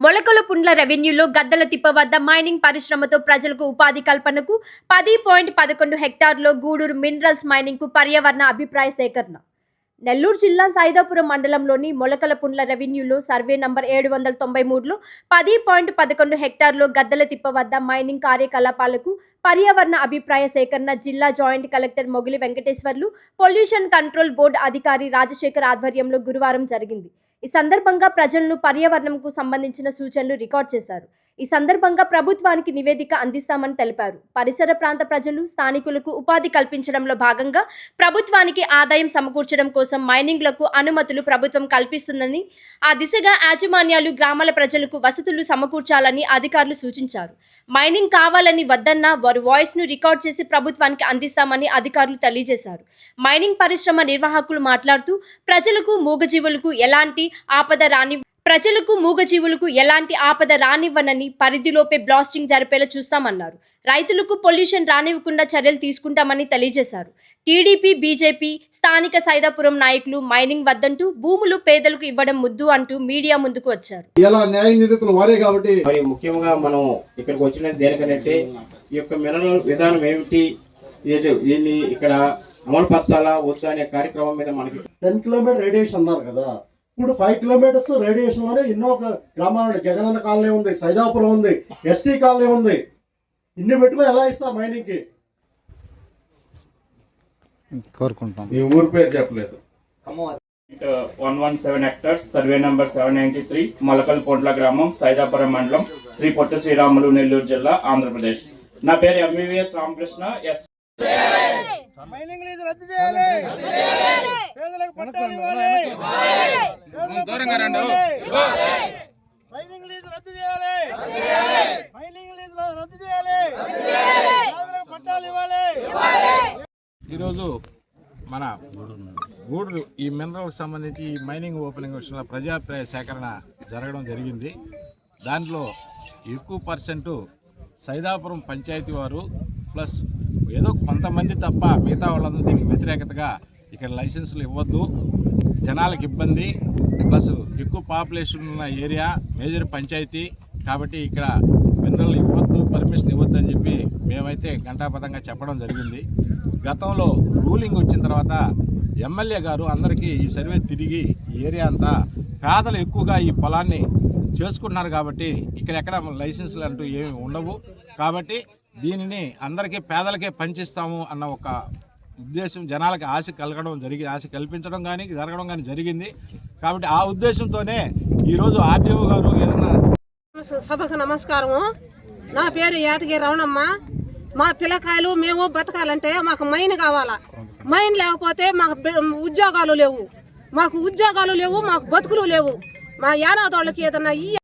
మొలకలపుండ్ల రెవెన్యూలో గద్దల తిప్ప వద్ద మైనింగ్ పరిశ్రమతో ప్రజలకు ఉపాధి కల్పనకు 10.11 హెక్టార్లో గూడూరు మినరల్స్ మైనింగ్కు పర్యావరణ అభిప్రాయ సేకరణ. నెల్లూరు జిల్లా సైదాపురం మండలంలోని మొలకలపుండ్ల రెవెన్యూలో సర్వే నంబర్ 793లో 10.11 హెక్టార్లో గద్దల తిప్ప వద్ద మైనింగ్ కార్యకలాపాలకు పర్యావరణ అభిప్రాయ సేకరణ జిల్లా జాయింట్ కలెక్టర్ మొగిలి వెంకటేశ్వర్లు, పొల్యూషన్ కంట్రోల్ బోర్డు అధికారి రాజశేఖర్ ఆధ్వర్యంలో గురువారం జరిగింది. ఈ సందర్భంగా ప్రజలను పర్యావరణంకు సంబంధించిన సూచనలు రికార్డ్ చేశారు. ఈ సందర్భంగా ప్రభుత్వానికి నివేదిక అందిస్తామని తెలిపారు. పరిసర ప్రాంత ప్రజలు, స్థానికులకు ఉపాధి కల్పించడంలో భాగంగా ప్రభుత్వానికి ఆదాయం సమకూర్చడం కోసం మైనింగ్లకు అనుమతులు ప్రభుత్వం కల్పిస్తుందని, ఆ దిశగా యాజమాన్యాలు గ్రామాల ప్రజలకు వసతులు సమకూర్చాలని అధికారులు సూచించారు. మైనింగ్ కావాలని వద్దన్నా వారి వాయిస్ను రికార్డ్ చేసి ప్రభుత్వానికి అందిస్తామని అధికారులు తెలియజేశారు. మైనింగ్ పరిశ్రమ నిర్వాహకులు మాట్లాడుతూ ప్రజలకు మూగజీవులకు ఎలాంటి ఆపద రానివ్వనని, పరిధిలోపే బ్లాస్టింగ్ జరిపేలా చూస్తామన్నారు. రైతులకు పొల్యూషన్ రానివ్వకుండా చర్యలు తీసుకుంటామని తెలియజేశారు. టీడీపీ, బీజేపీ, స్థానిక సైదాపురం నాయకులు మైనింగ్ వద్దంటూ భూములు పేదలకు ఇవ్వడం ముద్దు అంటూ మీడియా ముందుకు వచ్చారు. ఇలా న్యాయ నిందితులు వారే కాబట్టి మరి ముఖ్యంగా మనం ఇక్కడికి వచ్చినది దేనికంటే ఈ యొక్క మినరల్ విధానం ఏమిటి, దీన్ని ఇక్కడ అమలుపరచాలా వద్దా అనే కార్యక్రమం మీద మనకి 10 కిలోమీటర్ రేడియేషన్ అన్నారు కదా. ఇప్పుడు 5 కిలోమీటర్స్ రేడియేషన్ లోనే ఎన్నో గ్రామాలు, జగనన్న కాలనీ ఉంది, సైదాపురం ఉంది, ఎస్టీ కాలనీ ఉంది. ఇన్ని పెట్టుకుని ఎలా ఇస్తారు మైనింగ్ కి? కోరుకుంటాం. ఈ ఊరు పేరు చెప్పలేదు. 117 హెక్టార్స్, సర్వే నంబర్ 793, మొలకలపుండ్ల గ్రామం, సైదాపురం మండలం, శ్రీ పొట్టి శ్రీరాములు, నెల్లూరు జిల్లా, ఆంధ్రప్రదేశ్. నా పేరు ఎంవివిఎస్ రామకృష్ణ. మైనింగ్ లీజు రద్దు చేయాలి, పేదలకు పట్టాలు ఇవ్వాలి, మైనింగ్ లీజు రద్దు చేయాలి, మైనింగ్ లీజు రద్దు చేయాలి, పేదలకు పట్టాలు ఇవ్వాలి. ఈరోజు మన గూడూరు ఈ మినరల్కి సంబంధించి ఈ మైనింగ్ ఓపెనింగ్ విషయంలో ప్రజాభిప్రాయ సేకరణ జరగడం జరిగింది. దాంట్లో ఎక్కువ పర్సెంటు సైదాపురం పంచాయతీ వారు ప్లస్ ఏదో కొంతమంది తప్ప మిగతా వాళ్ళందరూ దీనికి వ్యతిరేకతగా ఇక్కడ లైసెన్సులు ఇవ్వద్దు, జనాలకు ఇబ్బంది, ప్లస్ ఎక్కువ పాపులేషన్ ఉన్న ఏరియా, మేజర్ పంచాయతీ కాబట్టి ఇక్కడ మినరల్ ఇవ్వద్దు, పర్మిషన్ ఇవ్వద్దు అని చెప్పి మేమైతే ఘంటాపథంగా చెప్పడం జరిగింది. గతంలో రూలింగ్ వచ్చిన తర్వాత ఎమ్మెల్యే గారు అందరికీ ఈ సర్వే తిరిగి ఈ ఏరియా అంతా పేదలు ఎక్కువగా ఈ పొలాన్ని చేసుకుంటున్నారు కాబట్టి ఇక్కడ ఎక్కడ లైసెన్సులు అంటూ ఏమి ఉండవు కాబట్టి దీనిని అందరికీ పేదలకే పంచిస్తాము అన్న ఒక ఉద్దేశం జనాలకి ఆశ కల్పించడం కానీ జరగడం కానీ జరిగింది. కాబట్టి ఆ ఉద్దేశంతోనే ఈరోజు ఆర్టీఓ గారు ఏదన్నా. సభకు నమస్కారము. నా పేరు యాటగిరి రమణమ్మ. మా పిల్లకాయలు మేము బతకాలంటే మాకు మైన్ కావాలా. మైన్ లేకపోతే మాకు ఉద్యోగాలు లేవు, మాకు బతుకులు లేవు. మా యానాదోళ్ళకి ఏదన్నా